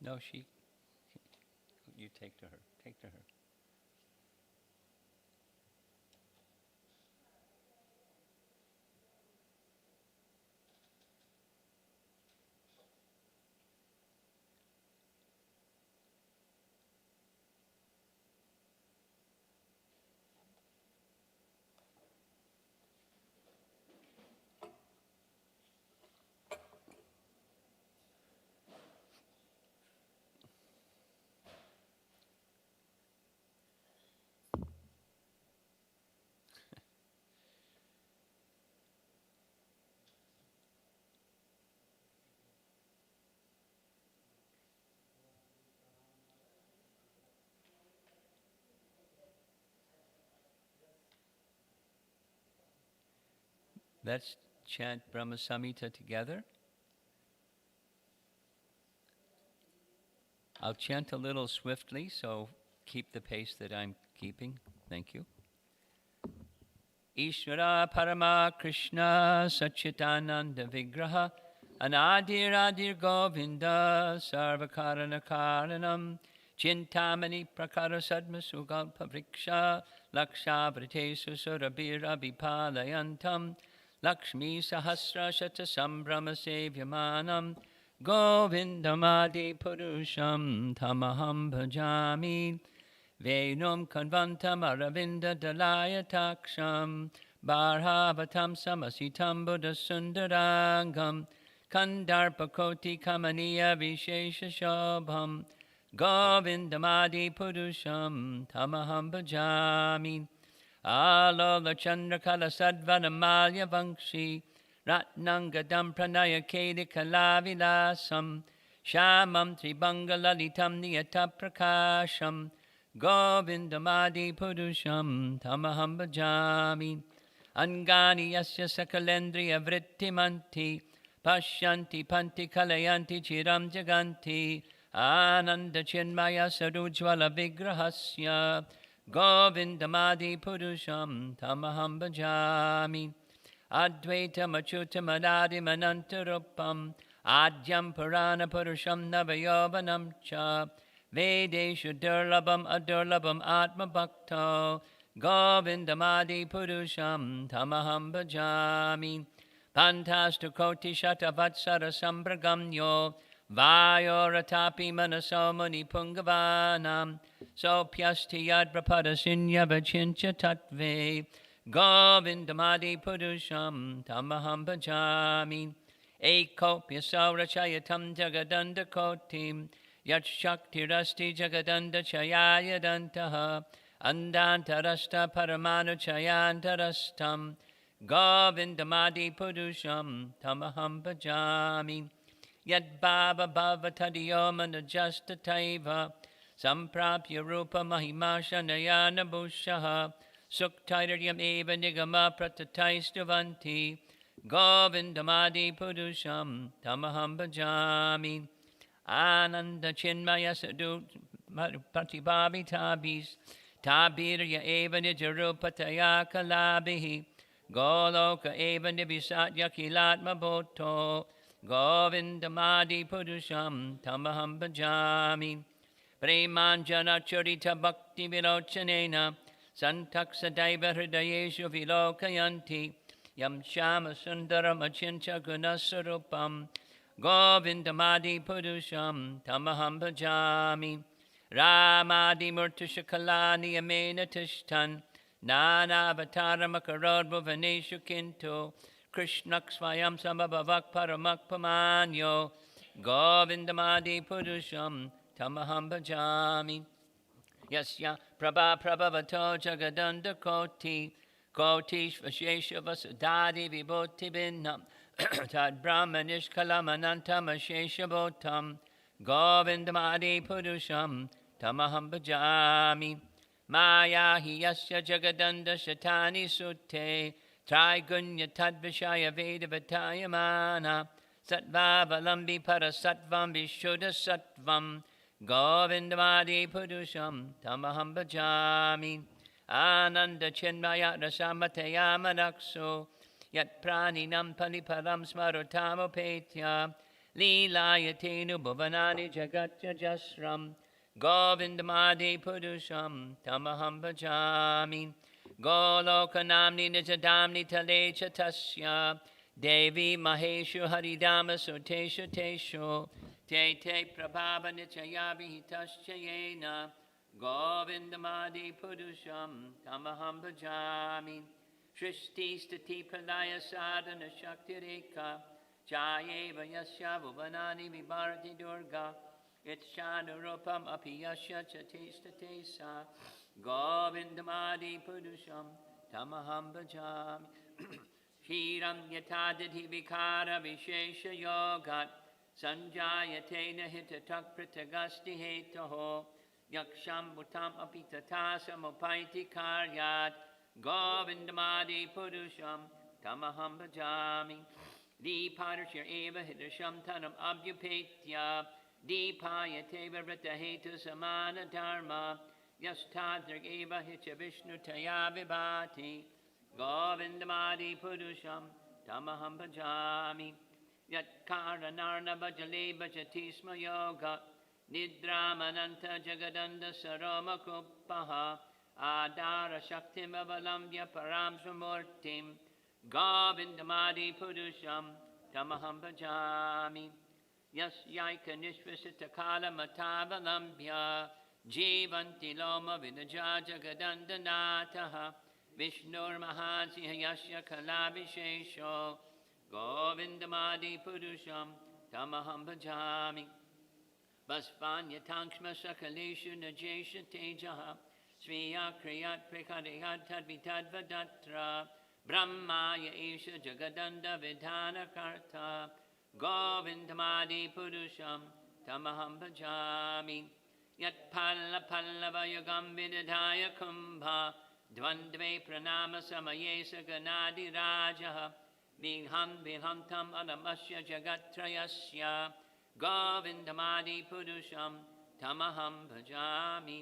No, you take to her. Take to her. Let's chant Brahma Samhita together. I'll chant a little swiftly, so keep the pace that I'm keeping. Thank you. Ishvara Parama Krishna Satchitananda Vigraha Anadir Adir Govinda Sarvakarana Karanam Chintamani Prakara Sadma Sugalpa Vriksha Lakshavritesu Surabira Vipalayantam Lakshmi Sahasra Shata Sambrahma Sevyamanam Govindamadi Purusham Tamaham Bhajami Venum Kanvantam Aravinda Dalayataksham Barhavatam Samasitam Buddha Sundarangam Kandarpakoti Kamaniya Vishesha Shobham Govindamadi Purusham Tamaham Bhajami Alola Chandrakala Sadvanamalya Vankshi Ratnangadam Pranaya Kedi Kalavilasam Shamam Tribangalalitam Niyata Prakasham Govindamadi Purusham Tamaham Bhajami Angani Yasya Sakalendriya Vrittimanti Pashyanti Panti Kalayanti Chiram Jaganti Ananda Chinmaya Sarujvala Vigrahasya Govindamadi Purusham Tamaham Bhajami Advaita Machuta Madadi Manantarupam Adyam Purana Purusham Navayovanam Cha Vedeshu Durlabam Adurlabam Atma Bhakto Govindamadi Purusham Tamaham Bhajami Pantastu Koti Shatavatsara Sambragamyo Vayoratapi Manasomani Pungavanam Sopyasti Yadprapada Sinya Vachincha Tatve Govindamadi Purusham Tamaham Bhajami Ekopya Saurachayatam Jagadanda Kotim Yat Shakti Rasti Jagadanda Chayayadantaha Andantarasta Paramanu Chayantarastam Govindamadi Purusham Tamaham Bhajami Yat Baba Bhava Tadiyomana Jastataiva Samprapya Rupa Mahimasha Nayana Bushaha Suktairyam Eva Nigama Pratataistuvanti Govindamadi Purusham Tamaham Bhajami Ananda Chinmaya Sadhu Patibhavi Tabis Tabirya Eva Nijarupataya Kalabihi Goloka Eva Nivisatya Kilatma Bhoto Govindamadi Purusham Tamaham Bhajami Premanjana Charita Bhakti Vilochanena Santaksa Daiva Hridayeshu Vilokayanti Yam Shama Sundaram Achincha Gunasarupam Govindamadi Purusham Tamaham Bhajami Ramadi Murtushakalani Amena Tishtan Nana Avatara Makarod Bhuvaneshu Kinto Krishnak Swayam Samabhavak Paramak Pamanyo Govindamadi Purusham Tamaham Bhajami Yasya Prabha Prabhavato Jagadanda Koti Kotish Vashesha Vasudadi Vibhoti Binnam Tad Brahmanish Kalamanantam Ashesha Bhotam Govindamadi Purusham Tamaham Bhajami Maya Hiyasya Jagadanda Shatani Sutte Trigunya Tadvishaya Veda Vatayamana Sattva-valambi Parasattvam Vishuddha Sattvam Govindamadi Purusham Tamaham Bhajami Ananda Chinmaya Rasamataya Manakso Yat Praninam Paniparam Smarutamo Petya Leelayatenu bhuvanani jagatya jasram. Govindamadi purusham tamaham bhajami. Golokanamni nijadamni talecha tasya. Devi maheshu haridama soteshu teshu. Te te prabhava nityaya vihitasya yena. Govindamadi purusham tamaham bhajami. Shrishti stati pralaya sadhana shakti rekha. Jayeva yasya bhuvanani vibharati durga. Itshanurupam api yasya chatestate sa. Govindamadi purusham tamaham bhajami. Shiram yatadidhi vikara vishesha yogat. Sanjayatena hitatak pritagasti hetoho. Yaksham bhutam apitata samupaiti karyat. Govindamadi purusham tamaham bhajami. Deeparashya eva hidasham tanam abhyupetya. Deepayateva vratahetu samana dharma. Yastadrig eva hitya vishnu taya vibhati. Govindamadi purusham tamaham bhajami. Yat karanarna bhajale bhajati sma yoga. Nidramananta jagadanda saroma kuppaha. Adara shaktim avalambya param samurtim. Govindamadi purusham tamaham bhajami. Yasyaika nishvasita kala matavalambya. Jivanti loma vinaja jagadandanataha. Vishnur mahansiha yasya kalabhishesho. Govindamadi purusham tamaham bhajami. Vaspanya tankshma sakaleshu najesha tejaha. Sviya kriyat prekadiyat tadvitad vadatra. Brahmaya esha jagadanda vidhana karta. Govindamadi purusham tamaham bhajami. Yat palla pallava yugam vidadhaya kumbha. Dvandve pranama samaye saganadi rajaha. Viham vihantam anamasya jagatrayasya. Govindamadi purusham tamaham bhajami.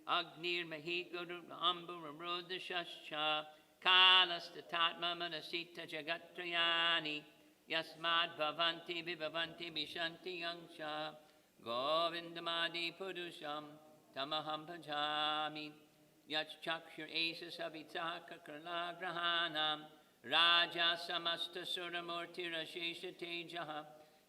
Agnir mahikuru ambura rudashascha. Kalastatatma manasita jagatrayani. Yasmad bhavanti vibhavanti vishanti yangsha. Govindamadi purusham tamaham bhajami. Yachchakshur esa savitaka karlagrahanam. Raja samasta suramurti rashesha tejaha.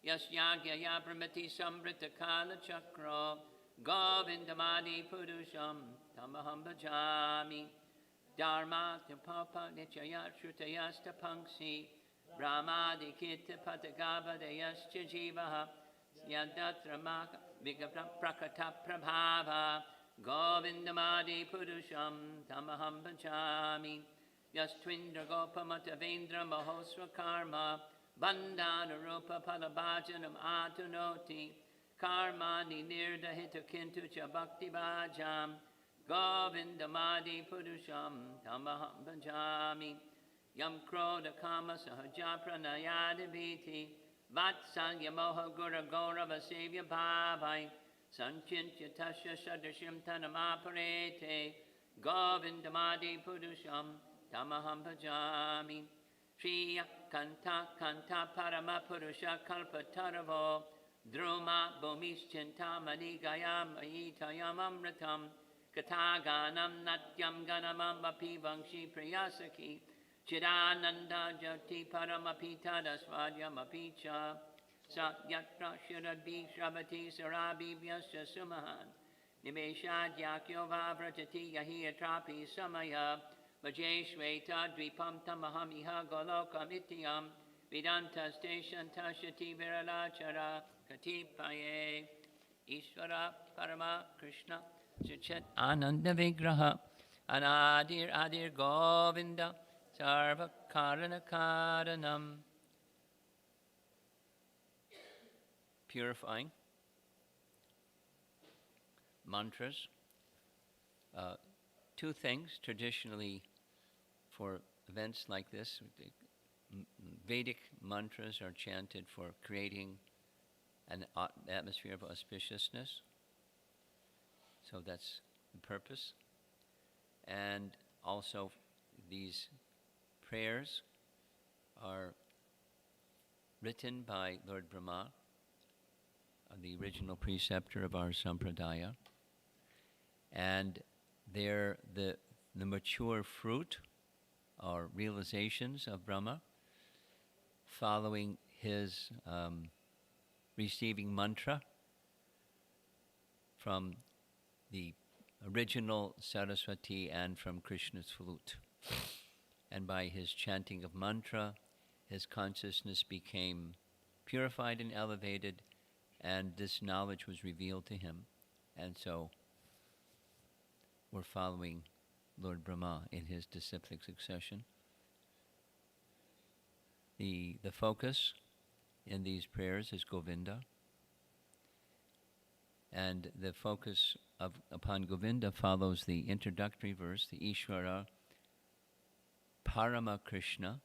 Yasyagya yabramati sambrita kala chakra. Govindamadi purusham tamaham bhajami. Dharma tapapa nityayat shrutayasta pangsi. Brahmadi kitta patagavadayascha jivaha. Yadatra maka vigapra prakata prabhava. Govindamadi purusham tamaham bhajami. Yastvindra gopamata vendra mahosra karma. Bandhana rupa palabhajanam atunoti. Karmani nirdahita kintu cha bhakti bhajam. Govindamadi purusham tamaham bhajami. Yam kroda kama sahaja pranayadi viti. Vatsalya moha gura gaurava sevya bhavai. Sanchintya tasya sadashim tanamaparete. Govindamadi purusham tamaham bhajami. Shriya kanta kanta parama purusha kalpataravo. Druma bhumischintamani gayam ayitayam amritam. Kataganam natyam ganamam api vangshi priyasaki. Chidananda jati paramapita dasvadyam apicha. Satyatra shiradbi shrabati sarabi vyasya sumahan. Nimeshadhyakyo vavrajati yahi atrapi samaya. Vajeshveta dvipam tamaham iha golokamityam. Vedantaste shantashati viralachara katipaye. Ishvara parama Krishna Chit Ananda Vigraha Anadir Adir Govinda Sarva Karana Karanam. Purifying mantras. Two things traditionally for events like this. Vedic mantras are chanted for creating an atmosphere of auspiciousness. So that's the purpose. And also these prayers are written by Lord Brahma the original preceptor of our sampradaya, and they're the mature fruit or realizations of Brahma, following his receiving mantra from the original Saraswati and from Krishna's flute. And by his chanting of mantra, his consciousness became purified and elevated, and this knowledge was revealed to him. And so we're following Lord Brahma in his disciplic succession. The focus in these prayers is Govinda. And the focus upon Govinda follows the introductory verse, the Ishvara Parama Krishna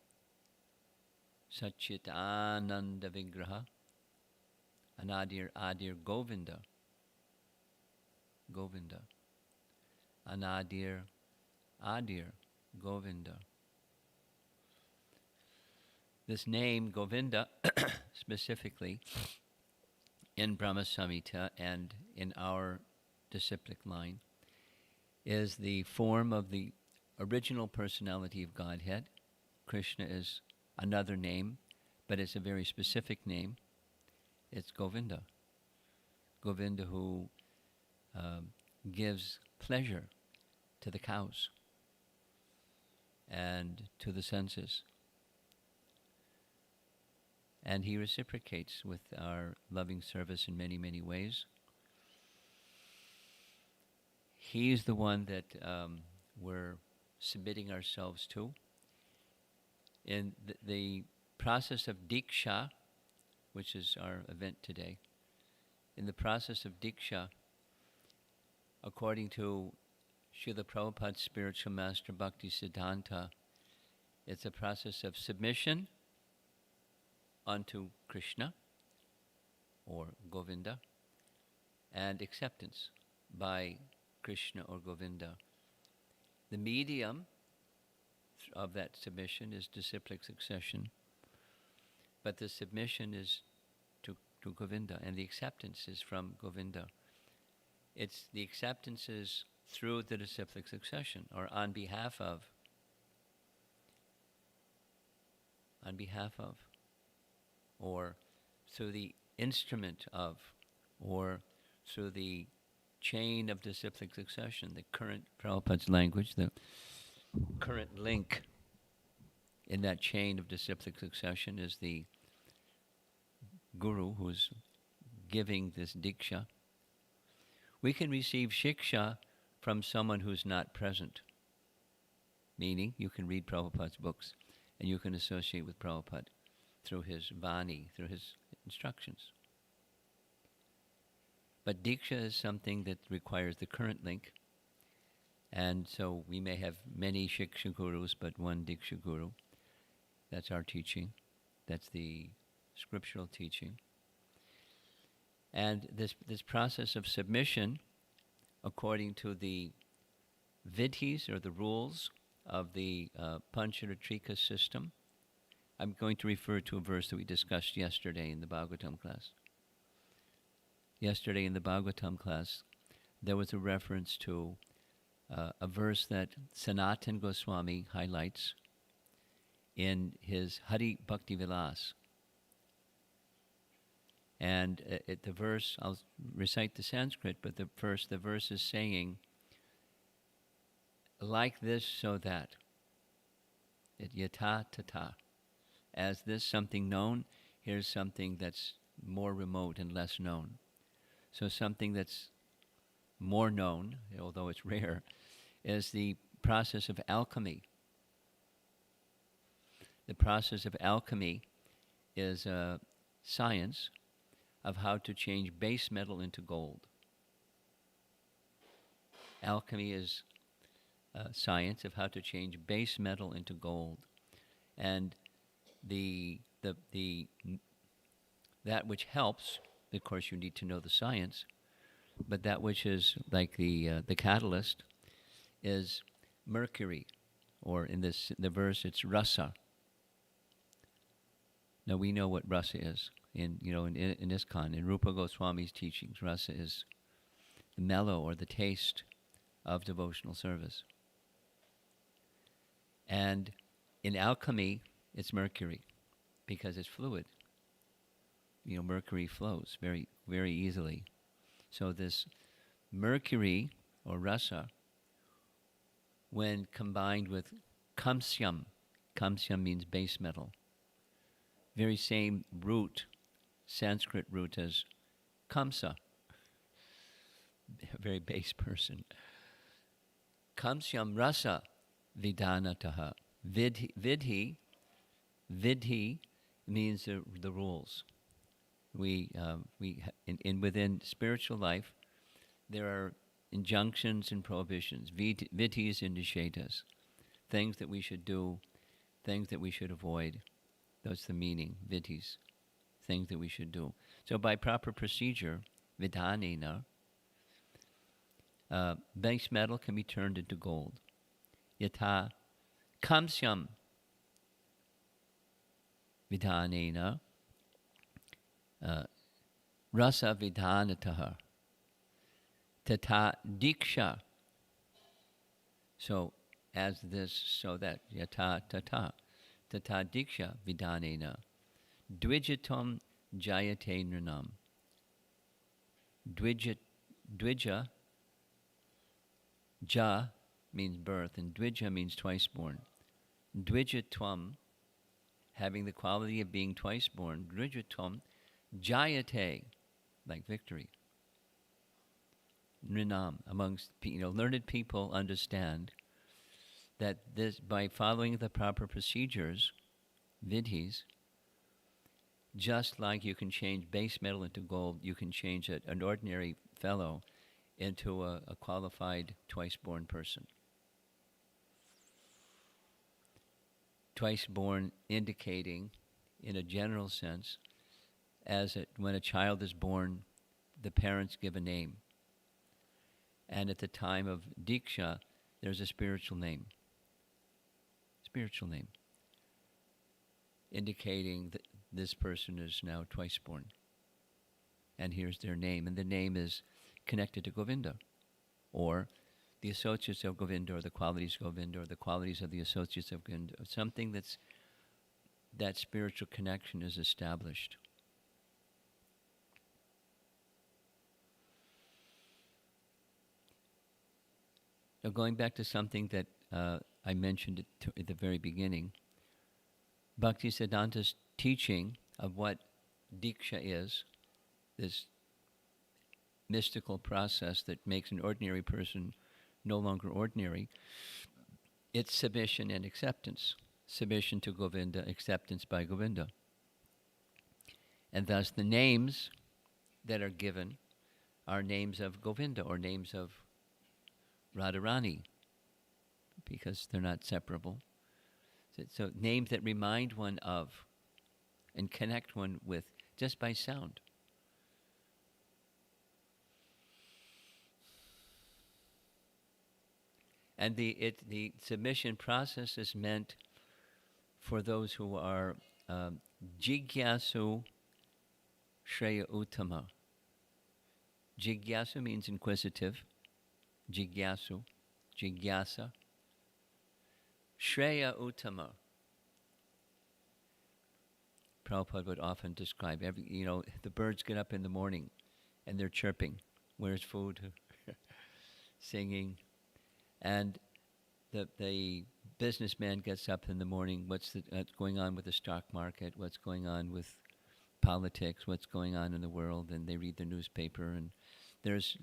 Satchit Ananda Vigraha Anadir Adir Govinda. Govinda. Anadir Adir Govinda. This name, Govinda, specifically, in Brahma Samhita and in our disciplic line, is the form of the original personality of Godhead. Krishna is another name, but it's a very specific name. It's Govinda. Govinda who gives pleasure to the cows and to the senses. And he reciprocates with our loving service in many, many ways. He's the one that we're submitting ourselves to. In the process of Diksha, which is our event today, in the process of Diksha, according to Srila Prabhupada's spiritual master Bhakti Siddhanta, it's a process of submission unto Krishna or Govinda and acceptance by Krishna or Govinda. The medium of that submission is disciplic succession, but the submission is to Govinda, and the acceptance is from Govinda. It's the acceptance is through the disciplic succession, or on behalf of, or through the instrument of, or through the chain of disciplic succession. The current, Prabhupada's language, the current link in that chain of disciplic succession is the guru who's giving this diksha. We can receive shiksha from someone who's not present, meaning you can read Prabhupada's books and you can associate with Prabhupada through his Vani, through his instructions. But Diksha is something that requires the current link, and so we may have many Shiksha Gurus, but one Diksha Guru. That's our teaching. That's the scriptural teaching. And this process of submission, according to the vidhis, or the rules of the Pancharatrika system, I'm going to refer to a verse that we discussed yesterday in the Bhagavatam class. Yesterday in the Bhagavatam class, there was a reference to a verse that Sanatan Goswami highlights in his Hari Bhakti Vilas. And the verse, I'll recite the Sanskrit, but the verse is saying, like this, so that. Yata tata. As this something known, here's something that's more remote and less known. So something that's more known, although it's rare, is the process of alchemy. The process of alchemy is a science of how to change base metal into gold. Alchemy is a science of how to change base metal into gold. And that which helps, of course you need to know the science, but that which is like the catalyst is mercury, or in the verse it's rasa. Now we know what rasa is. in ISKCON, in Rupa Goswami's teachings, rasa is the mellow or the taste of devotional service. And in alchemy, it's mercury because it's fluid. Mercury flows very, very easily. So this mercury or rasa, when combined with kamsyam means base metal, very same root, Sanskrit root as kamsa, a very base person. Kamsyam rasa vidanataha. Vidhi means the rules. Within spiritual life, there are injunctions and prohibitions, vidhis and nishedas, things that we should do, things that we should avoid. That's the meaning, vidhis, things that we should do. So by proper procedure, vidhanena, base metal can be turned into gold. Yatha kamsyam vidhanena rasa vidhanataha tata diksha. So as this, so that yata tata diksha vidhanena dvijatam jayate nrinam. Dvija ja means birth, and dvija means twice born. Dvijatvam, having the quality of being twice born. Dvijatvam jayate, like victory. Nrinam, amongst learned people understand that this, by following the proper procedures, vidhis, just like you can change base metal into gold, you can change an ordinary fellow into a qualified twice-born person. Twice-born indicating, in a general sense, when a child is born, the parents give a name. And at the time of Diksha, there's a spiritual name. Spiritual name. Indicating that this person is now twice born. And here's their name. And the name is connected to Govinda, or the associates of Govinda, or the qualities of Govinda, or the qualities of the associates of Govinda. Something that spiritual connection is established. Now going back to something that I mentioned at the very beginning, Bhaktisiddhanta's teaching of what Diksha is, this mystical process that makes an ordinary person no longer ordinary, it's submission and acceptance. Submission to Govinda, acceptance by Govinda. And thus the names that are given are names of Govinda or names of Radharani, because they're not separable. So names that remind one of and connect one with just by sound. And the submission process is meant for those who are jigyasu shreya uttama. Jigyasu means inquisitive. Jigyasu, jigyasa. Shreya uttama. Prabhupada would often describe the birds get up in the morning and they're chirping. Where's food? Singing. And the businessman gets up in the morning. What's going on with the stock market? What's going on with politics? What's going on in the world? And they read the newspaper. And there's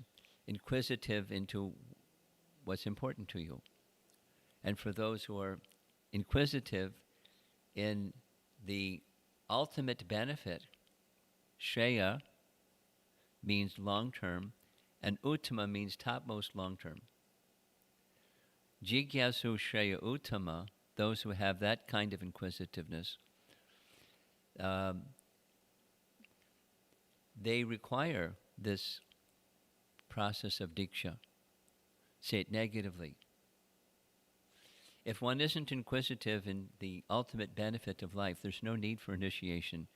inquisitive into what's important to you. And for those who are inquisitive in the ultimate benefit, Shreya means long-term, and Uttama means topmost long-term. Jigyasu Shreya Uttama, those who have that kind of inquisitiveness, they require this process of Diksha. Say it negatively. If one isn't inquisitive in the ultimate benefit of life, there's no need for initiation.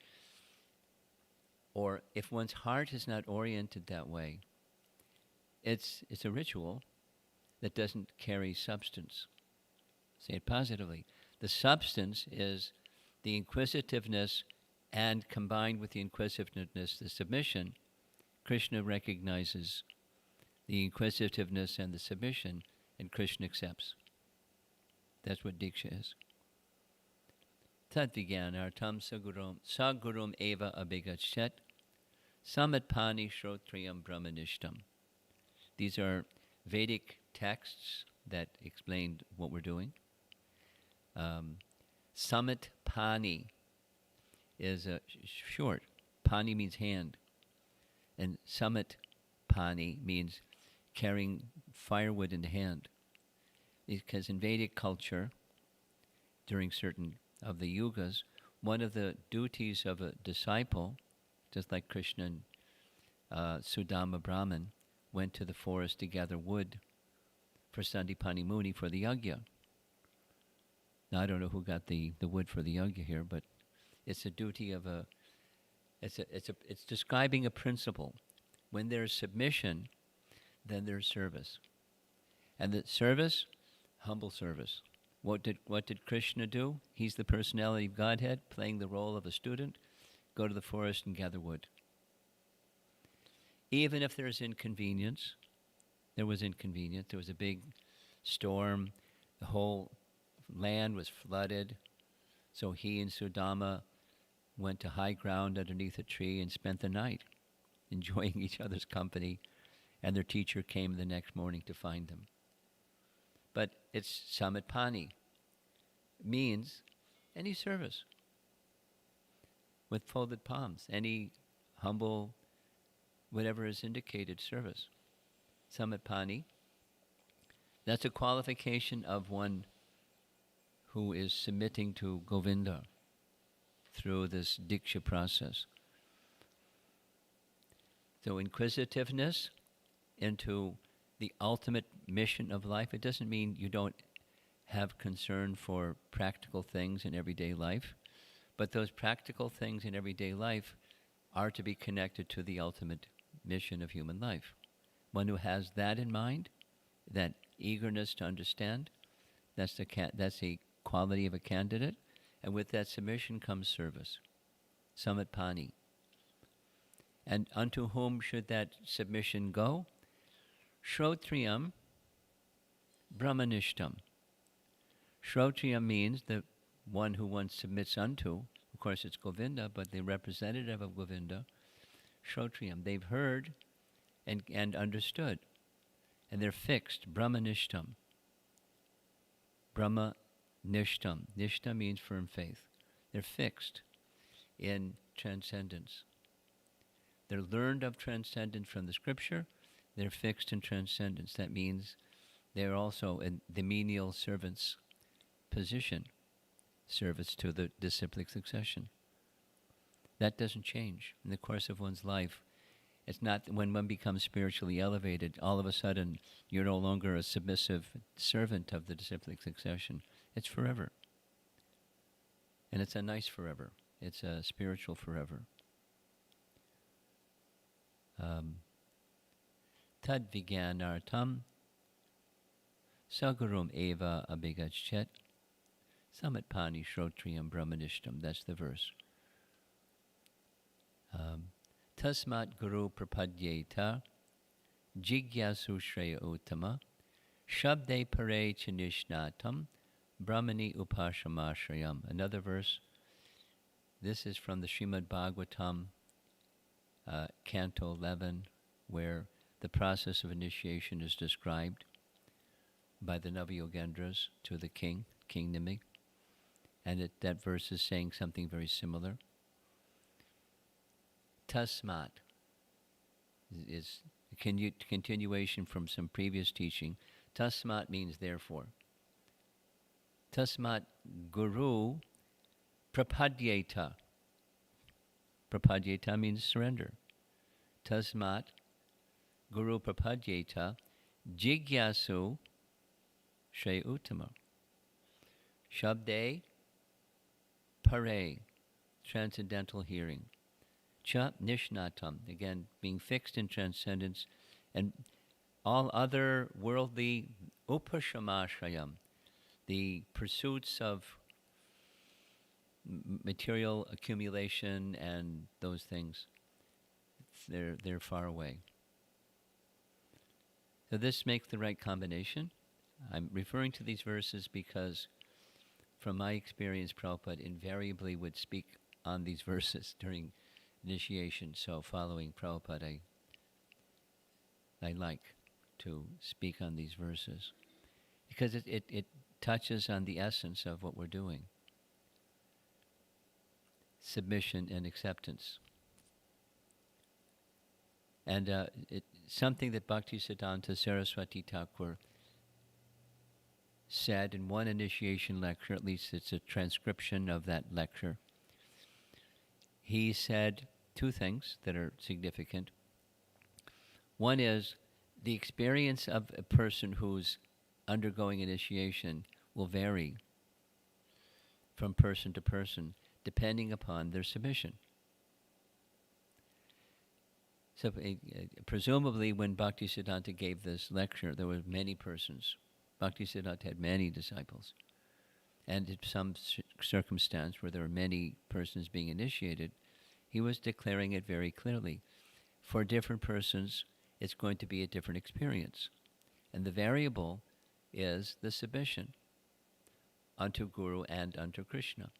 Or if one's heart is not oriented that way, it's a ritual that doesn't carry substance. Say it positively. The substance is the inquisitiveness, and combined with the inquisitiveness, the submission. Krishna recognizes the inquisitiveness and the submission, and Krishna accepts. That's what Diksha is. Tad Vijnanartam Sagurum Eva Abhigachet Samatpani Shrotriyam Brahmanishtam. These are Vedic texts that explain what we're doing. Samatpani is short. Pani means hand. And Samatpani means carrying firewood in the hand. Because in Vedic culture, during certain of the yugas, one of the duties of a disciple, just like Krishna and Sudama Brahman went to the forest to gather wood for Sandipani Muni for the yagya. Now I don't know who got the wood for the yagya here, but it's a duty of it's describing a principle. When there's submission, then there's service. And the service, humble service. What did Krishna do? He's the personality of Godhead, playing the role of a student. Go to the forest and gather wood. Even if there's inconvenience, there was inconvenience. There was a big storm. The whole land was flooded. So he and Sudama went to high ground underneath a tree and spent the night enjoying each other's company. And their teacher came the next morning to find them. But it's Samatpani. Means any service with folded palms, any humble, whatever is indicated service. Samatpani. That's a qualification of one who is submitting to Govinda through this Diksha process. So inquisitiveness into the ultimate mission of life. It doesn't mean you don't have concern for practical things in everyday life, but those practical things in everyday life are to be connected to the ultimate mission of human life. One who has that in mind, that eagerness to understand, that's the quality of a candidate, and with that submission comes service. Samatpani. And unto whom should that submission go? Shrotriyam Brahmanishtam. Shrotriyam means the one who one submits unto. Of course, it's Govinda, but the representative of Govinda, Shrotriyam. They've heard and understood, and they're fixed. Brahmanishtam. Brahmanishtam. Nishta means firm faith. They're fixed in transcendence. They're learned of transcendence from the scripture. They're fixed in transcendence. That means they're also in the menial servant's position, service to the disciplic succession. That doesn't change in the course of one's life. It's not when one becomes spiritually elevated, all of a sudden you're no longer a submissive servant of the disciplic succession. It's forever. And it's a nice forever. It's a spiritual forever. Tad Vijnanartam Sagarum Eva Abhigachet Samatpani Shrotriyam Brahmanishtam. That's the verse. Tasmat Guru Prapadyeta Jigyasu Shreya Uttama Shabde Pare Chanishnatam Brahmani Upashamashrayam. Another verse. This is from the Srimad Bhagavatam, Canto 11, where the process of initiation is described by the Navayogendras to the king, King Nimig. And that verse is saying something very similar. Tasmat is a continuation from some previous teaching. Tasmat means therefore. Tasmat Guru Prapadyeta. Prapadyeta means surrender. Tasmat Guru Prapadyeta Jigyasu Shre Uttama. Shabde Pare, transcendental hearing. Cha nishnatam, again, being fixed in transcendence, and all other worldly upashamashayam, the pursuits of material accumulation and those things, they're far away. So this makes the right combination. I'm referring to these verses because, from my experience, Prabhupada invariably would speak on these verses during initiation. So following Prabhupada, I like to speak on these verses because it touches on the essence of what we're doing. Submission and acceptance. And something that Bhaktisiddhanta Saraswati Thakur said in one initiation lecture, at least it's a transcription of that lecture. He said two things that are significant. One is the experience of a person who's undergoing initiation will vary from person to person depending upon their submission. So presumably when Bhaktisiddhanta gave this lecture, there were many persons. Bhaktisiddhanta had many disciples. And in some circumstance where there were many persons being initiated, he was declaring it very clearly. For different persons, it's going to be a different experience. And the variable is the submission unto Guru and unto Krishna.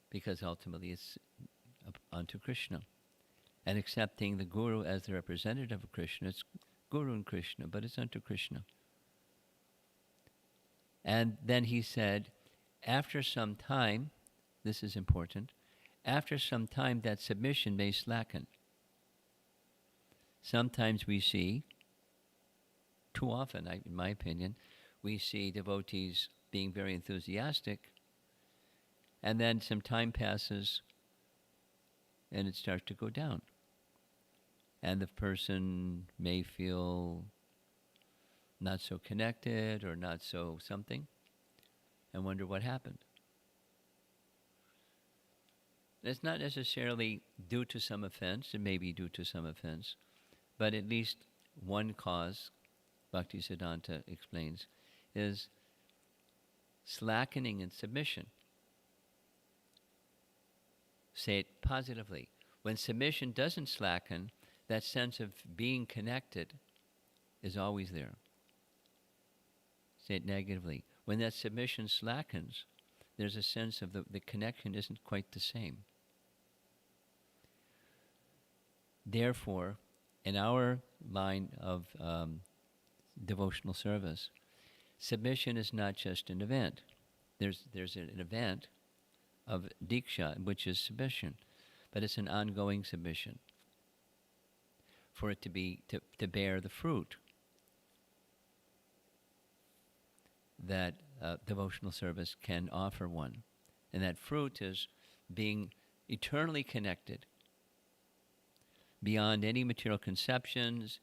Because ultimately it's unto Krishna. And accepting the Guru as the representative of Krishna, it's Guru and Krishna, but it's unto Krishna. And then he said, after some time, this is important, after some time that submission may slacken. Sometimes we see, too often, in my opinion, we see devotees being very enthusiastic, and then some time passes and it starts to go down. And the person may feel not so connected or not so something, and wonder what happened. It's not necessarily due to some offense, it may be due to some offense, but at least one cause, Bhaktisiddhanta explains, is slackening in submission. Say it positively. When submission doesn't slacken, that sense of being connected is always there. Say it negatively. When that submission slackens, there's a sense of the connection isn't quite the same. Therefore, in our line of devotional service, submission is not just an event. There's an event of Diksha, which is submission, but it's an ongoing submission for it to bear the fruit that devotional service can offer one. And that fruit is being eternally connected beyond any material conceptions,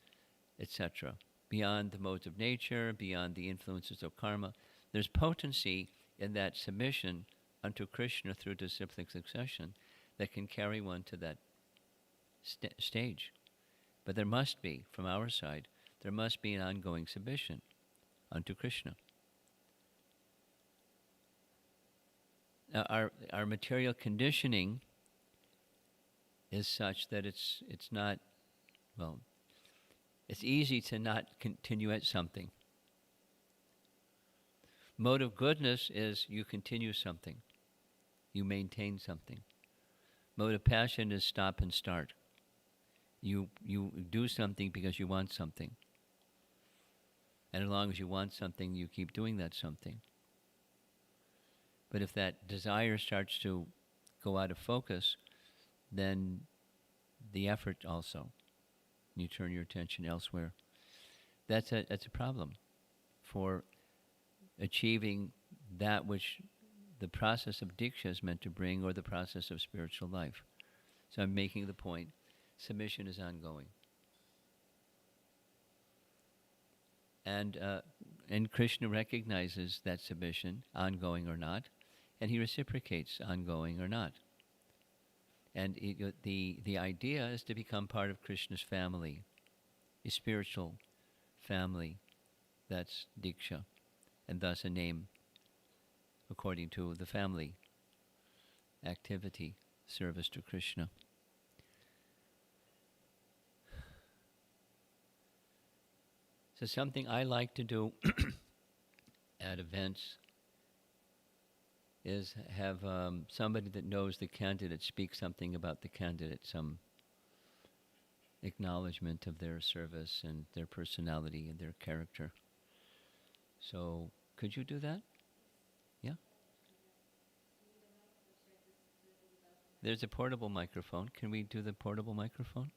etc., beyond the modes of nature, beyond the influences of karma. There's potency in that submission unto Krishna through disciplic succession that can carry one to that stage. But there must be, from our side, there must be an ongoing submission unto Krishna. Now, our material conditioning is such that it's not, well, it's easy to not continue at something. Mode of goodness is you continue something. You maintain something. Mode of passion is stop and start. You do something because you want something. And as long as you want something, you keep doing that something. But if that desire starts to go out of focus, then the effort also, you turn your attention elsewhere. That's a problem for achieving that which the process of Diksha is meant to bring, or the process of spiritual life. So I'm making the point, submission is ongoing. And Krishna recognizes that submission, ongoing or not, and he reciprocates, ongoing or not. And the idea is to become part of Krishna's family, a spiritual family. That's Diksha, and thus a name according to the family activity, service to Krishna. So something I like to do at events is have somebody that knows the candidate speak something about the candidate, some acknowledgement of their service and their personality and their character. So could you do that? Yeah? There's a portable microphone. Can we do the portable microphone?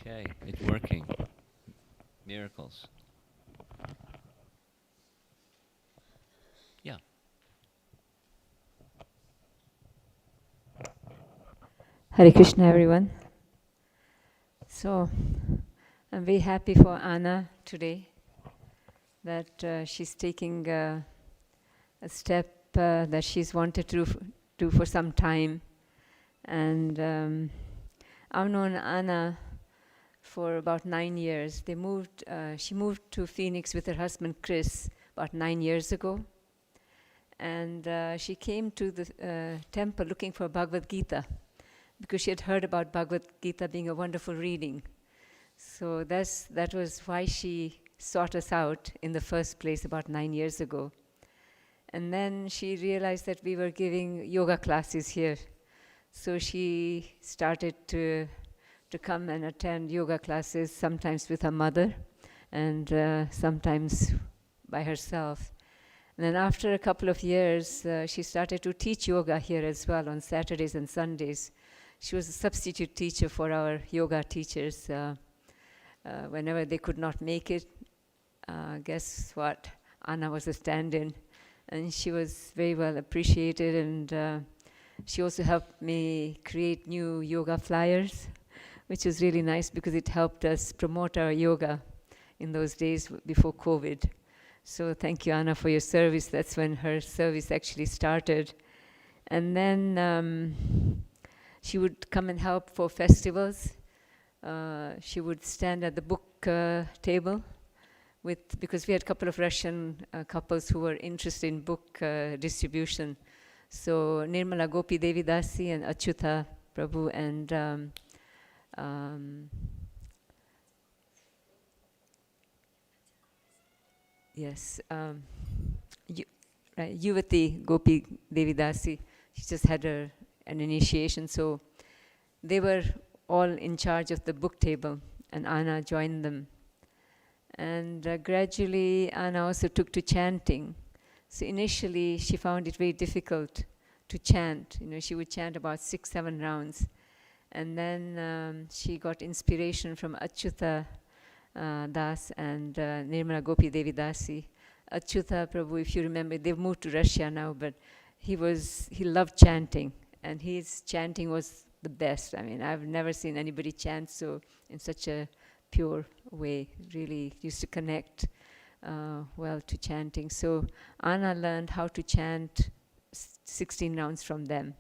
Okay, it's working. Miracles. Yeah. Hare Krishna, everyone. So, I'm very happy for Anna today that she's taking a step that she's wanted to do for some time. And I've known Anna for about 9 years. She moved to Phoenix with her husband Chris about 9 years ago. And she came to the temple looking for Bhagavad Gita, because she had heard about Bhagavad Gita being a wonderful reading. So that was why she sought us out in the first place about 9 years ago. And then she realized that we were giving yoga classes here. So she started to come and attend yoga classes, sometimes with her mother and sometimes by herself. And then after a couple of years, she started to teach yoga here as well on Saturdays and Sundays. She was a substitute teacher for our yoga teachers. Whenever they could not make it, guess what? Anna was a stand-in. And she was very well appreciated, and she also helped me create new yoga flyers, which was really nice because it helped us promote our yoga in those days before COVID. So thank you, Anna, for your service. That's when her service actually started. And then she would come and help for festivals. She would stand at the book table because we had a couple of Russian couples who were interested in book distribution. So Nirmala Gopi Devidasi and Achyuta Prabhu and Yuvati Gopi Devidasi. She just had an initiation, so they were all in charge of the book table, and Anna joined them. And gradually, Anna also took to chanting. So initially, she found it very difficult to chant. She would chant about 6-7 rounds. And then she got inspiration from Achyuta Das and Nirmala Gopi Devidasi. Achyuta Prabhu, if you remember, they've moved to Russia now, but he loved chanting, and his chanting was the best. I mean, I've never seen anybody chant so in such a pure way. Really used to connect well to chanting. So Anna learned how to chant 16 rounds from them,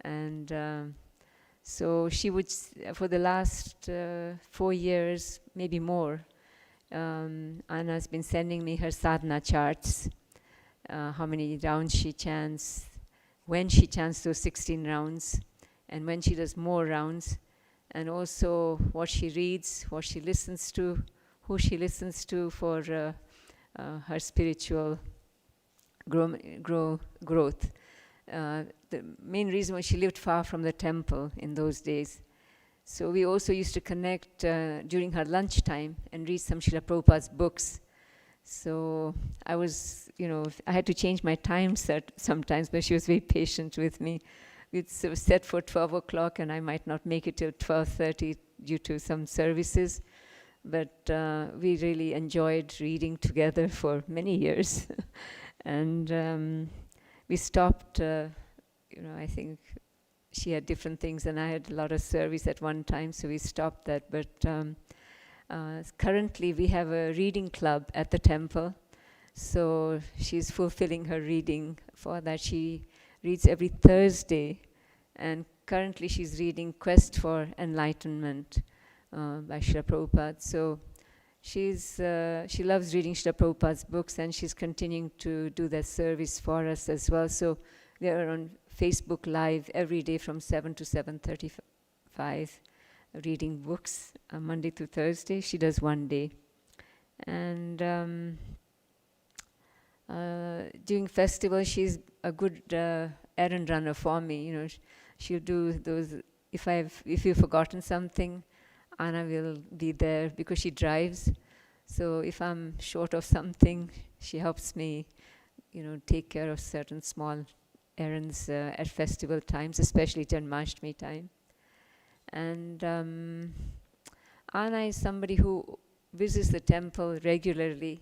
and so she would, for the last 4 years, maybe more, Anna's been sending me her sadhana charts, how many rounds she chants, when she chants those 16 rounds, and when she does more rounds, and also what she reads, what she listens to, who she listens to for her spiritual growth. The main reason was she lived far from the temple in those days. So we also used to connect during her lunchtime and read some Srila Prabhupada's books. So I had to change my time set sometimes, but she was very patient with me. It's set for 12 o'clock, and I might not make it till 12:30 due to some services. but we really enjoyed reading together for many years. And we stopped, I think she had different things and I had a lot of service at one time, so we stopped that. But currently we have a reading club at the temple, so she's fulfilling her reading for that. She reads every Thursday, and currently she's reading Quest for Enlightenment by Srila Prabhupada. So she loves reading Srila Prabhupada's books, and she's continuing to do that service for us as well. So we are on Facebook Live every day from 7 to 7:35, reading books Monday to Thursday. She does one day. And during festival, she's a good errand runner for me. She'll do those. If you've forgotten something, Anna will be there because she drives. So if I'm short of something, she helps me, take care of certain small errands at festival times, especially Janmashtami time. And Anna is somebody who visits the temple regularly.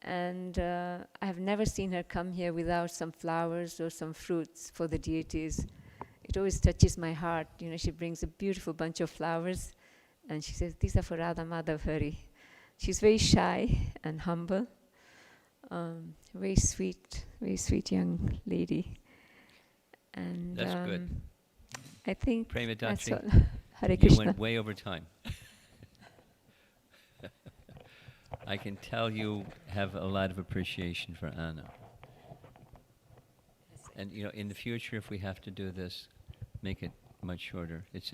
And I have never seen her come here without some flowers or some fruits for the deities. It always touches my heart. She brings a beautiful bunch of flowers, and she says, "These are for Radha Madhav." She's very shy and humble, very sweet young lady. And that's good. I think that's all. Hare You Krishna. went way over time. I can tell you have a lot of appreciation for Anna. And in the future, if we have to do this, make it much shorter. It's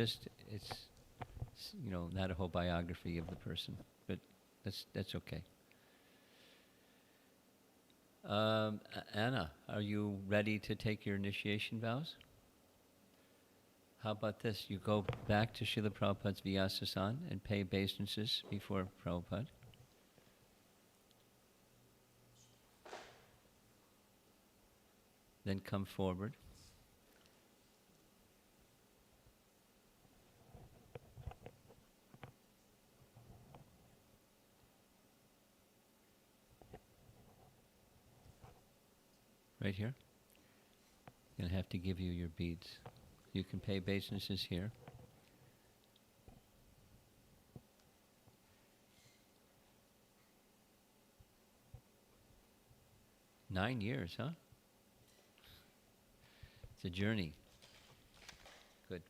not a whole biography of the person, but that's okay. Anna, are you ready to take your initiation vows? How about this? You go back to Srila Prabhupada's Vyasasan and pay obeisances before Prabhupada. Then come forward. Right here. I'm going to have to give you your beads. You can pay obeisances here. Nine years, huh? It's a journey. Good.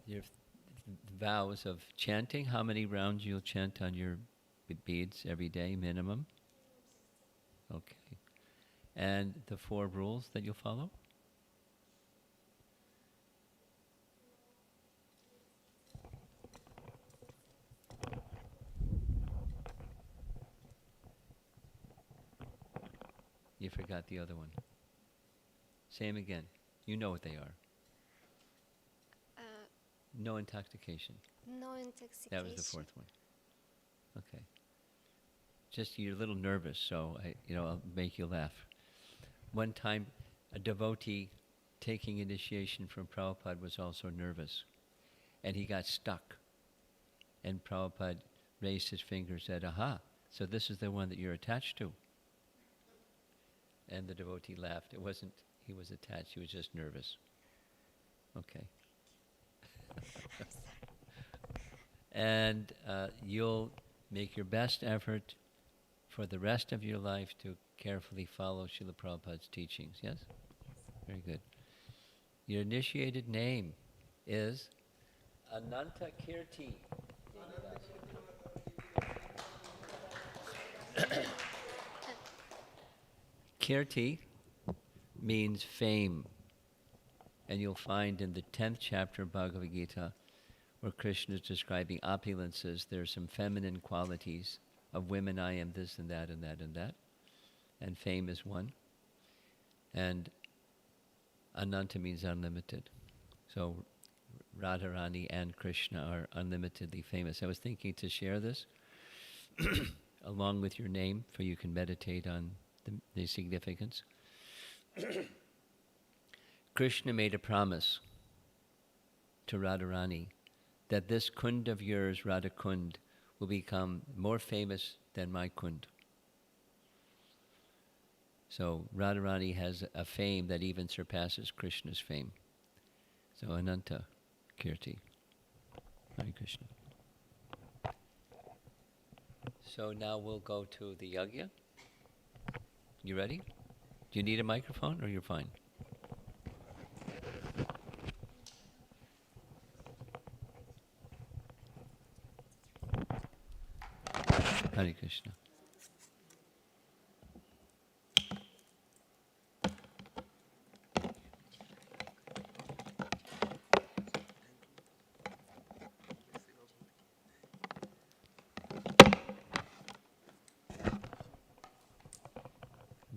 Your vows of chanting, how many rounds you'll chant on your beads every day, minimum? Okay. And the 4 rules that you'll follow? You forgot the other one. Say them again. You know what they are. No intoxication. No intoxication. That was the 4th one. Okay. Just you're a little nervous, so I'll make you laugh. One time, a devotee taking initiation from Prabhupada was also nervous, and he got stuck. And Prabhupada raised his finger and said, "Aha, so this is the one that you're attached to." And the devotee laughed. It wasn't he was attached, he was just nervous. Okay. And you'll make your best effort for the rest of your life to carefully follow Srila Prabhupada's teachings, yes? Very good. Your initiated name is Ananta Kirti. Kirti means fame. And you'll find in the 10th chapter of Bhagavad Gita, where Krishna is describing opulences, there are some feminine qualities of women. I am this and that and that and that. And fame is one. And Ananta means unlimited. So Radharani and Krishna are unlimitedly famous. I was thinking to share this along with your name, for you can meditate on the significance. Krishna made a promise to Radharani that this kund of yours, Radha Kund, will become more famous than my kund. So Radharani has a fame that even surpasses Krishna's fame. So Ananta Kirti. Hare Krishna. So now we'll go to the yajna. You ready? Do you need a microphone or you're fine? Hare Krishna.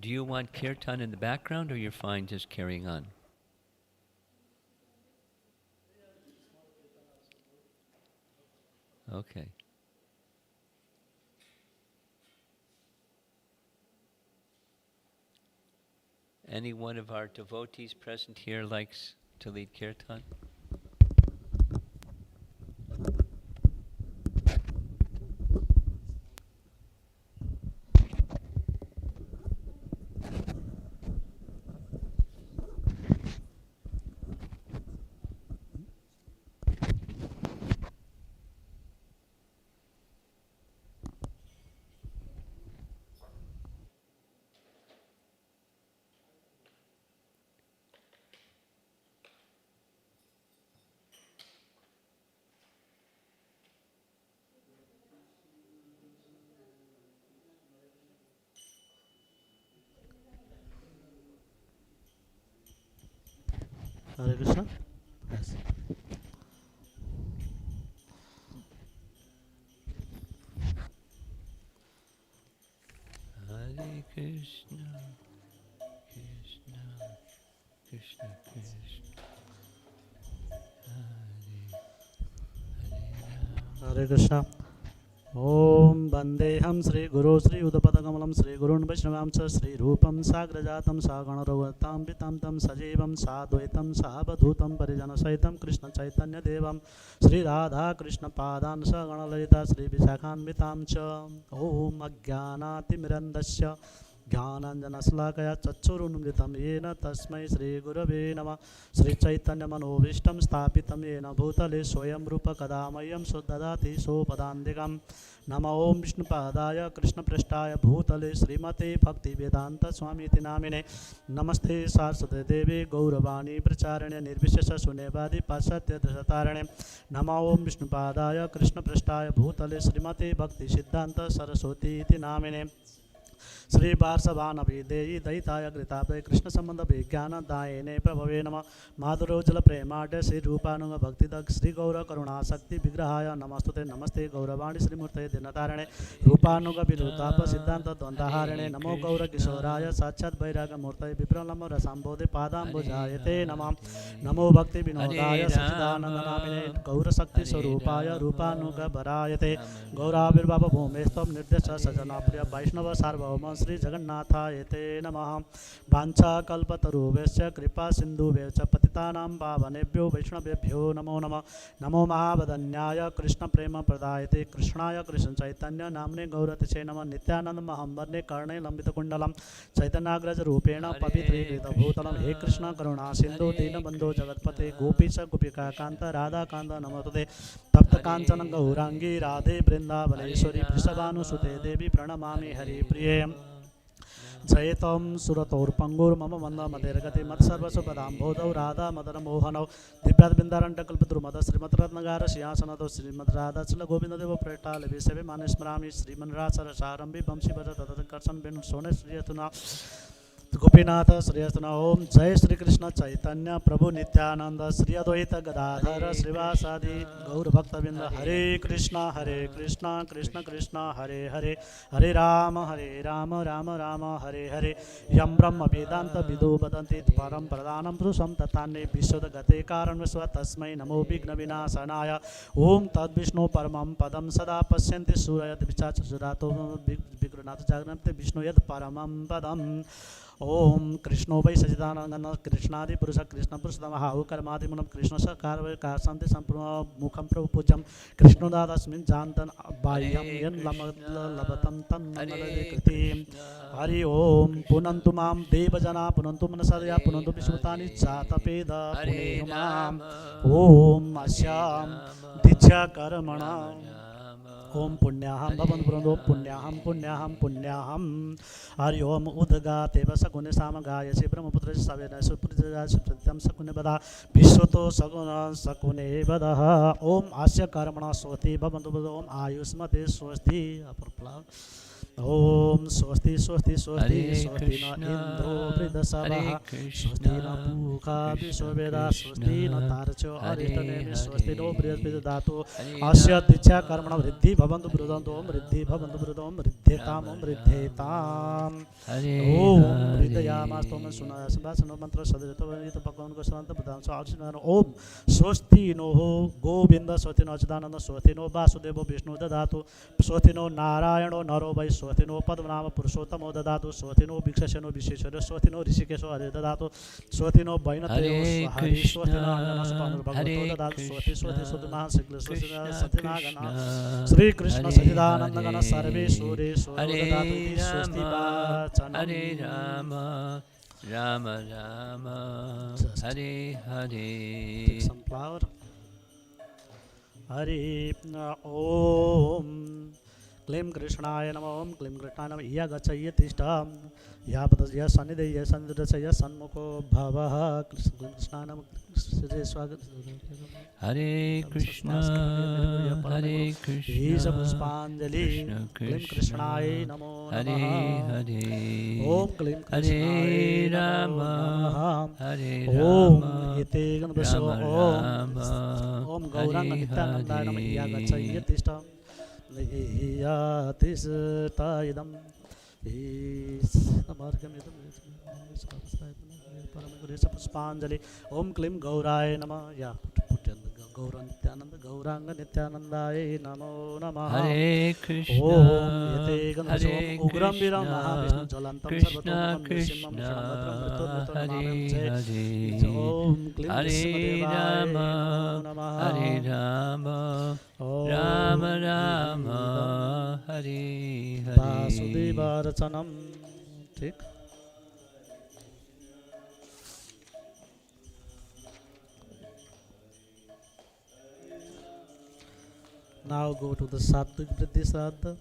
Do you want kirtan in the background or you're fine just carrying on? Okay. Any one of our devotees present here likes to lead kirtan? Hare Krishna. Yes. Hare Krishna, Krishna, Krishna Krishna, Hare Hare Krishna. Om Bandeham Sri Guru Sri Udapadagalam Sri Gurun Vaishnavam Cha Sri Rupam Sagrajatam Sagana Raghutam Vitam Tam Sajivam Sadvaitam Sabadhutam Parijana Saitam Krishna Chaitanya Devam Sri Radha Krishna Padan Sagana Lalita Sri Vishakhan Vitam Cha Om Ajnanati Mirandasya Jnananjanaslakaya Chachurunmritam Yena Tasmai Sri Gurave Nama Sri Chaitanya Manovishtam Stapitam Yena Bhutale Swayam Rupa Kadamayam Suddadati Sopadandikam Nama Om Vishnu Padaya Krishna Prashtaya Bhutale Srimate Bhakti Vedanta Swami Namine Namaste Saraswate Devi Gauravani Pracharane Nirvishesha Sunevadi Pasatya Dasatarane Nama Om Vishnu Padaya Krishna Prashtaya Bhutale Srimate Bhakti Siddhanta Saraswati Namine Sri Varsavanavi Deyi Daitaya Gritape Krishna Sambandha Vigyana Dayene Prabhave Nama Madhurojala Premade Sri Rupananga Bhaktidak Sri Gaura Karuna Sakti Vigrahaya Namastute Namaste Gauravani Sri Murte Dinatarane Rupanuga Virutapa Siddhanta Dvandaharane Namo Gaura Kishoraya Sachat Vairaga Murte Vipralama Rasambodhe Padambujayate Nama Namo Bhakti Vinodaya Sachidananda Namine Gaura Sakti Sarupaya Rupanuga Bharayate Gaurabir Baba Bhumestam Nirdesha Sajana Priya Vaishnava Sarvabhauma Sri Jagannathaye Namaha Vancha Kalpatarubhesya Kripa Sindhubhesya Patitanam Pavanebhyo Vaishnavebhyo Namo Namah Namo Mahavadanyaya Krishna Prema Pradayate Krishnaya Krishna Chaitanya Namne Gauratiche Namah Nityananda Mahambarne Karne Lambita Kundalam Chaitanagraj Rupena Pavitri Krita Bhutalam He Krishna Karuna Sindhu Dina Bandho Jagatpate Gopisha Gopika Kanta Radha Kanta Namatute Tapta Kanchana Gaurangi Radhe Brindavaneshwari Prishabhanu Sute Devi Pranamami Hari Priyam Jaitam Surator Pangur Mama Manda Madergati Matsarvasu Padam Bodhav Radha Madara Mohanov Divyat Bindaranta Kalpatru Mada Srimat Nagara Siyasanato Srimad Radha Sila Govinda Deva Preta Levi Seve Manismrami Sriman Rasara Sarambi Bamsi Bada Tata Karsan Ben Sone Sriyatuna Gopinath Sriyastana Om Jai Sri Krishna Chaitanya Prabhu Nityananda Sri Advaita Gadadhara Srivasadi Gaur Bhaktavinda Hare Krishna Krishna Krishna Hare Hare Hare Rama Rama Rama Hare Hare Yam Brahma Vedanta Vidu Badanti Param Pradhanam Prusam Tatane Vishwada Gate Karan Viswa Tasmai Namo Vigna Vinasanaya Om Tad Vishnu Paramam Padam Sada Pasyanti Surayat Vichach Surato Vigranat Jagranate Vishnu Yad Paramam Padam ओम कृष्णो वै सचिदानंदन कृष्णादि पुरुष कृष्ण पुरुषतमः कर्मादिमूलं कृष्ण सकार वै काशान्ति संपूर्ण मुखं प्रभु पूज्यं कृष्णदादस्मिन् जानतन बाह्यं यन् लभतं तं कृति हरि ओम पुनन्तु मां देवजना पुनन्तु मनसदया पुनन्तु विश्वतानि चातपेद पुनेमाम ओम अस्यां दीक्षा कर्मणा ओम पुण्याहम भवन पुनन्दो पुण्याहम पुण्याहम पुण्याहम हरि ओम उदगातेव सकुने सामगायसि Brahmaputra seven सुप्रजयं सकुने बदा विश्वतो सगुण सकुने बदः ओम आस्य कर्मणा स्वस्ति भवन्तु ओम आयुष्मते स्वस्ति ओम स्वस्ति स्वस्ति स्वस्ति स्वस्ति न इंद्रो वृद्धसभः स्वस्ति न पूषा विश्ववेदा स्वस्ति न तार्क्ष्यो अरिष्टनेमिः स्वस्ति नो बृहस्पतिर्दधातु अस्य दीक्षा कर्मण वृद्धि भवन्तु वृद्धन्तु ओम वृद्धि भवन्तु वृद्धोम वृद्धेताम ओम वृद्धेताम ओम वृद्धयामास्तोम सुनासनो मंत्र सदृतो वनित भगवान को शांत प्रदान साक्षिनारायण ओम स्वस्ति नो गोविंद स्वस्ति नो अच्युतानंद स्वस्ति नो वासुदेवो विष्णु ददातु स्वस्ति नो नारायणो नरो वै स्वस्ति नो पद्मनाभ पुरुषोत्तमो ददातु स्वस्ति नो भिक्षसेनो विशेषरो स्वस्ति नो ऋषिकेशो हरे ददातु स्वस्ति नो वैनतेयो हरि स्वस्ति नो भगवतो ददातु स्वस्ति स्वस्ति स्वस्ति महाशक्ल स्वस्ति सत्यनागण श्री कृष्ण सच्चिदानंद गण सर्वे सूरे ददातु स्वस्ति वाचन हरे राम राम राम हरे हरे some flower हरि ओम क्लीं कृष्णाय नमः ओम क्लीं कृष्णाय नमः या गच्छय तिष्ठा या पदस्य सन्निधि या सन्निधि सन्मुखो भवः कृष्णाय नमः श्री स्वागत हरे कृष्ण ईश पुष्पांजलि क्लीं कृष्णाय नमो हरे नमः हरे ओम क्लीं हरे कृष्णाय राम नमः हरे ओम राम एते गणपशो राम ओम राम ओम गौरांग हरे नित्यानंदाय नमः या हरे गच्छय तिष्ठा या तिष्ठा इदं ईशमार्गमिदं पुष्पांजलि ओम क्लीं गौराय नमः या गौरनित्यानंद गौरांग नित्यानंदाय नमो नमः हरे कृष्ण ओम यते गणपशो हरे उग्रं वीरं महाविष्णु कृष्ण ज्वलन्तं कृष्ण सर्वतोमुखं कृष्ण नृसिंहं हरे हरे ओम क्लीं हरे विष्णुदेवाय राम नमो नमः हरे राम राम राम हरे हरे वासुदेवार्चनम ठीक Now go to the Sattvic Vriddhi Sadhana.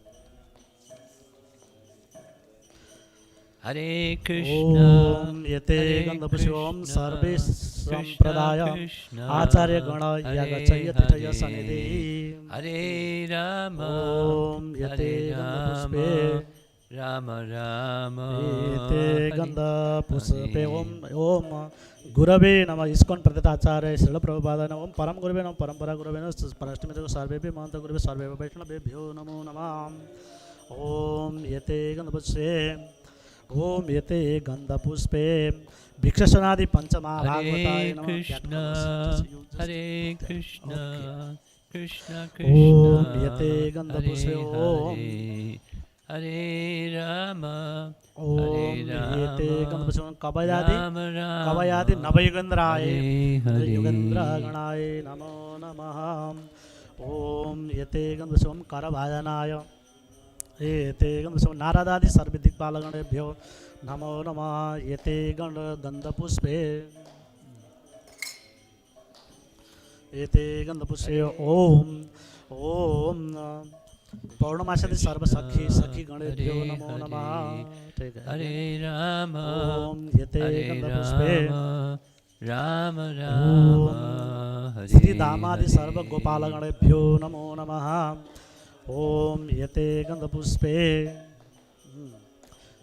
हरे कृष्ण ओम यते हरे गंधपुष्पम कृष्ण, सर्वे कृष्ण संप्रदाय कृष्ण, आचार्य गण हरे यागच्छय तिष्ठय हरे, सन्निधि हरे राम ओम यते हरे गंधपुष्पे राम राम एते हरे गंधपुष्पे हरे। ओम गुरवे नमः इस्कॉन प्रदेताचार्य श्रील प्रभुपाद नमः ओम परम गुरवे नमः परंपरा गुरवे नमः परष्टमितो सर्वेभ्यो महंत गुरवे सर्वेभ्यो वैष्णवेभ्यो नमो नमः ओम यते गंधपुष्पे ओम यते गंधपुष्पे भिक्षसनादि पंचमा भागवताय हरे नमः कृष्ण हरे कृष्ण कृष्ण कृष्ण ओम यते गंधपुष्पे हरे ओम हरे राम ओम हरे एते राम गंधपुष्पं कवयादि राम राम कवयादि नवयुगेन्द्राय हरे हरे युगेन्द्रगणाय नमो नमः ओम यते गंधपुष्पं करभाजनाय एते गंधपुष्पं नारदादि सर्वे दिक्पालगणेभ्यो नमो नमः यते गंधपुष्पे एते गंधपुष्पे ओम ओम पौर्णमासादि सर्व सखी सखी गणेभ्यो हरे नमो नमः ठीक है हरे राम ओम यते हरे गंधपुष्पे राम राम हरे श्री दामादि हरे। सर्व गोपालगणेभ्यो नमो नमः ओम यते गंधपुष्पे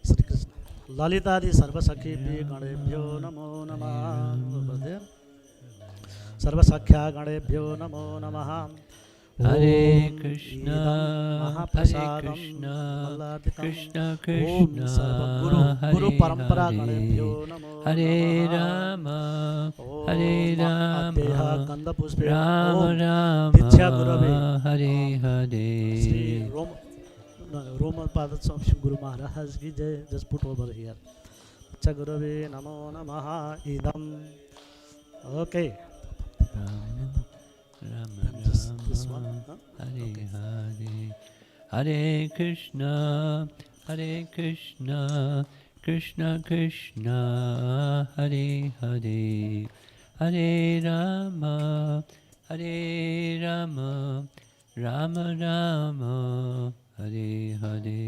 श्री कृष्ण ललितादि सर्व सखीभ्यो गणेभ्यो नमो नमः सर्व सख्या गणेभ्यो नमो नमः हरे ओम कृष्ण इदं हरे महाप्रसादं कृष्ण मल्लाधिकं कृष्ण ओम कृष्ण सर्व गुरु गुरु हरे परंपरा हरे। गणेभ्यो नमो हरे नमः राम ओम हरे राम अद्देह गंधपुष्पे राम ओम राम दीक्षा गुरवे हरे हरे श्री रोमन पाद स्वामी गुरु महाराज की जय जस्ट पुट ओवर हियर च गुरवे नमो नमः इदम्. Okay. Rama This one, Rama huh? Hare Okay. Hare Hare Krishna Krishna Krishna Hare Hare Hare Rama Rama Rama Hare Hare.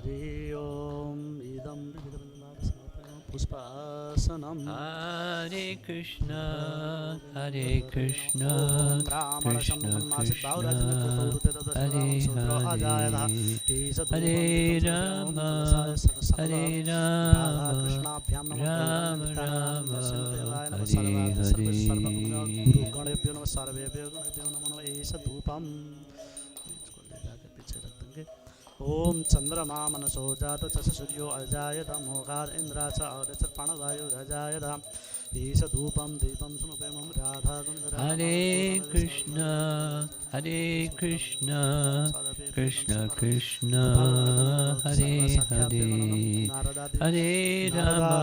Hare Om idam Puspasanam. Hare Krishna Krishna Krishna Hare Hare Hare Rama Rama Rama Hare Hare. ओम चंद्रमा मनसो जात चस सूर्यो अजायत मोघार इंद्रा च औरच प्राणवायु अजायत ईश धूपम Deepam समपेमम Radha Hare Krishna Krishna Krishna Hare Hare Hare Rama